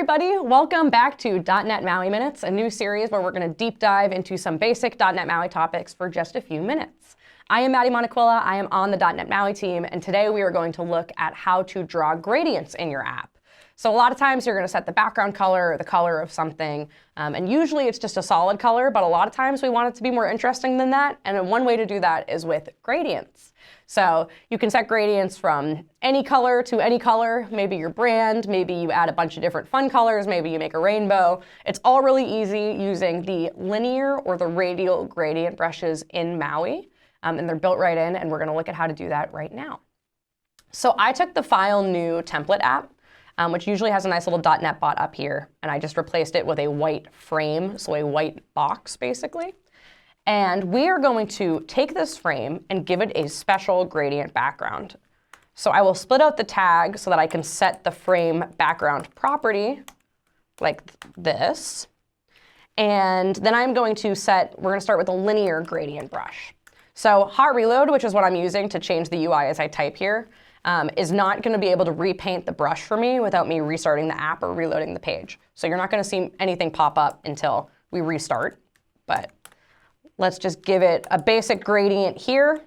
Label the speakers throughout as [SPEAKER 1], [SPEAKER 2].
[SPEAKER 1] everybody, welcome back to .NET MAUI Minutes, a new series where we're going to deep dive into some basic .NET MAUI topics for just a few minutes. I am Maddy Montequilla, I am on the .NET MAUI team, and today we are going to look at how to draw gradients in your app. So a lot of times you're going to set the background color or the color of something, and usually it's just a solid color, but a lot of times we want it to be more interesting than that, and one way to do that is with gradients. So you can set gradients from any color to any color, maybe your brand, maybe you add a bunch of different fun colors, maybe you make a rainbow. It's all really easy using the linear or the radial gradient brushes in MAUI, and they're built right in, and we're going to look at how to do that right now. So I took the File New template app, which usually has a nice little .NET bot up here, and I just replaced it with a white frame, so a white box basically. And we are going to take this frame and give it a special gradient background. So I will split out the tag so that I can set the frame background property like this. And then I'm going to we're going to start with a linear gradient brush. So hot reload, which is what I'm using to change the UI as I type here, is not going to be able to repaint the brush for me without me restarting the app or reloading the page. So you're not going to see anything pop up until we restart. But let's just give it a basic gradient here.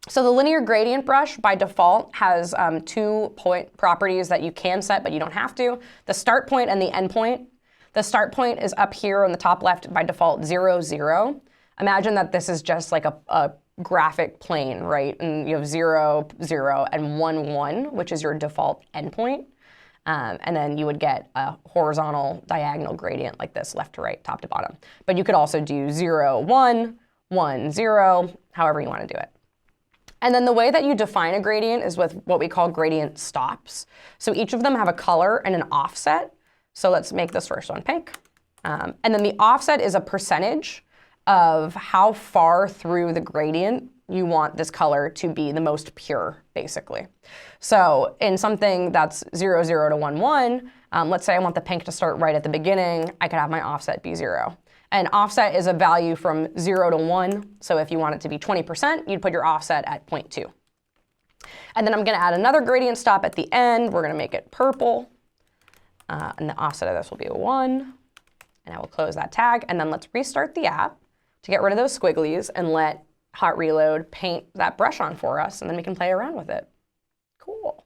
[SPEAKER 1] So the linear gradient brush by default has 2 point properties that you can set, but you don't have to. The start point and the end point. The start point is up here on the top left by default 0, 0. Imagine that this is just like a graphic plane, right? And you have 0, 0, and 1, 1, which is your default endpoint. And then you would get a horizontal diagonal gradient like this, left to right, top to bottom. But you could also do 0, 1, 1, 0, however you want to do it. And then the way that you define a gradient is with what we call gradient stops. So each of them have a color and an offset. So let's make this first one pink. And then the offset is a percentage of how far through the gradient you want this color to be the most pure, basically. So in something that's 0, 0 to 1, 1, let's say I want the pink to start right at the beginning, I could have my offset be 0. And offset is a value from 0 to 1, so if you want it to be 20%, you'd put your offset at 0.2. And then I'm going to add another gradient stop at the end. We're going to make it purple, and the offset of this will be a 1. And I will close that tag, and then let's restart the app to get rid of those squigglies and let hot reload paint that brush on for us, and then we can play around with it. Cool.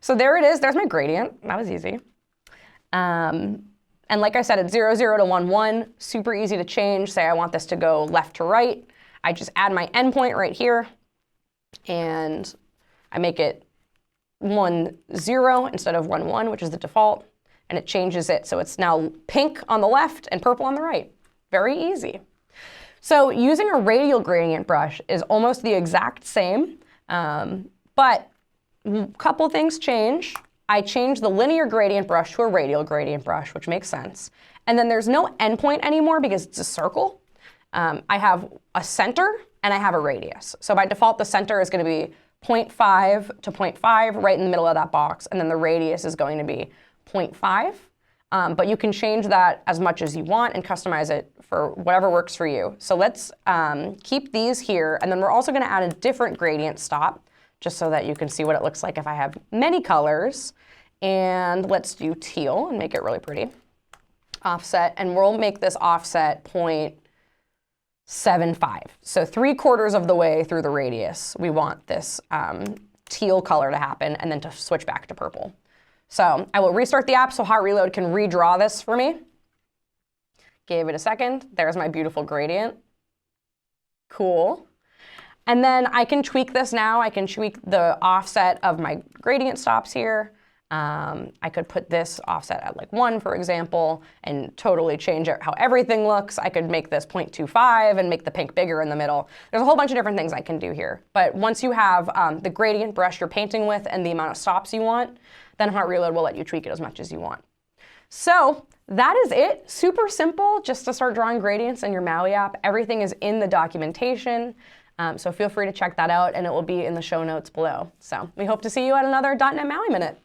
[SPEAKER 1] So there it is. There's my gradient. That was easy. And like I said, it's 0, 0 to 1, 1. Super easy to change. Say I want this to go left to right. I just add my endpoint right here, and I make it 1, 0 instead of 1, 1, which is the default, and it changes it so it's now pink on the left and purple on the right. Very easy. So using a radial gradient brush is almost the exact same, but a couple things change. I changed the linear gradient brush to a radial gradient brush, which makes sense. And then there's no endpoint anymore because it's a circle. I have a center and I have a radius. So by default, the center is going to be 0.5 to 0.5 right in the middle of that box, and then the radius is going to be 0.5. But you can change that as much as you want and customize it for whatever works for you. So let's keep these here, and then we're also going to add a different gradient stop, just so that you can see what it looks like if I have many colors. And let's do teal and make it really pretty. Offset, and we'll make this offset 0.75. So 3/4 of the way through the radius, we want this teal color to happen, and then to switch back to purple. So I will restart the app so hot reload can redraw this for me. Gave it a second. There's my beautiful gradient. Cool. And then I can tweak this now. I can tweak the offset of my gradient stops here. I could put this offset at like 1, for example, and totally change it how everything looks. I could make this 0.25 and make the pink bigger in the middle. There's a whole bunch of different things I can do here. But once you have the gradient brush you're painting with and the amount of stops you want, then hot reload will let you tweak it as much as you want. So that is it. Super simple just to start drawing gradients in your MAUI app. Everything is in the documentation. So feel free to check that out, and it will be in the show notes below. So we hope to see you at another .NET MAUI Minute.